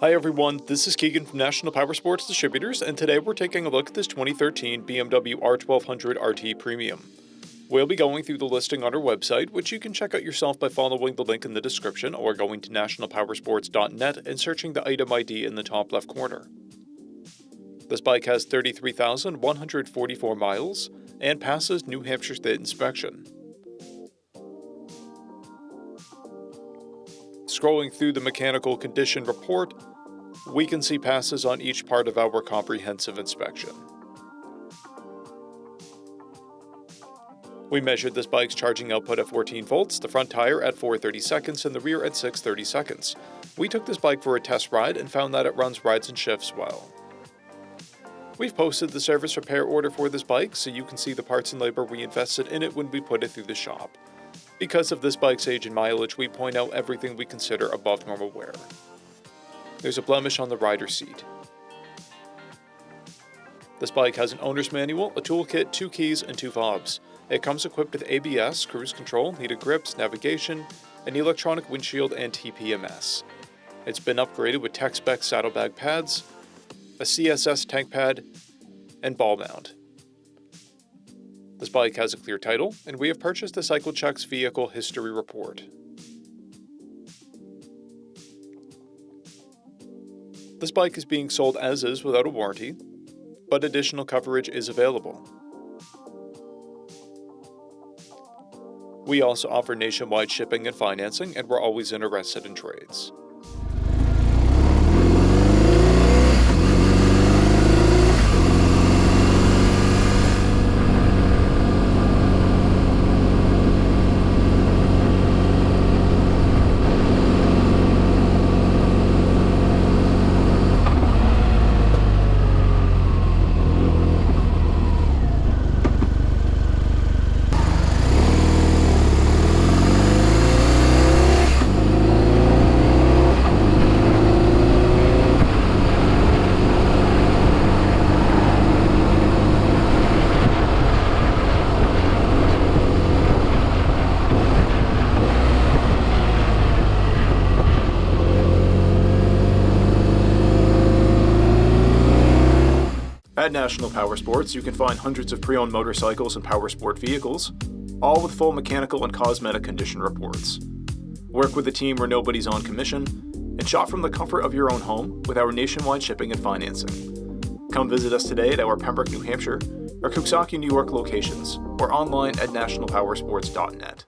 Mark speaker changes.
Speaker 1: Hi everyone, this is Keegan from National Powersports Distributors, and today we're taking a look at this 2013 BMW R1200RT Premium. We'll be going through the listing on our website, which you can check out yourself by following the link in the description or going to nationalpowersports.net and searching the item ID in the top left corner. This bike has 33,144 miles and passes New Hampshire State inspection. Scrolling through the mechanical condition report, we can see passes on each part of our comprehensive inspection. We measured this bike's charging output at 14 volts, the front tire at 430 seconds, and the rear at 630 seconds. We took this bike for a test ride and found that it runs rides and shifts well. We've posted the service repair order for this bike so you can see the parts and labor we invested in it when we put it through the shop. Because of this bike's age and mileage, we point out everything we consider above normal wear. There's a blemish on the rider's seat. This bike has an owner's manual, a toolkit, 2 keys, and 2 fobs. It comes equipped with ABS, cruise control, heated grips, navigation, an electronic windshield, and TPMS. It's been upgraded with tech-spec saddlebag pads, a CSS tank pad, and ball mount. This bike has a clear title, and we have purchased the CycleCheck's vehicle history report. This bike is being sold as is without a warranty, but additional coverage is available. We also offer nationwide shipping and financing, and we're always interested in trades. At National Powersports, you can find hundreds of pre-owned motorcycles and powersport vehicles, all with full mechanical and cosmetic condition reports. Work with a team where nobody's on commission, and shop from the comfort of your own home with our nationwide shipping and financing. Come visit us today at our Pembroke, New Hampshire, or Coxsackie, New York locations, or online at nationalpowersports.net.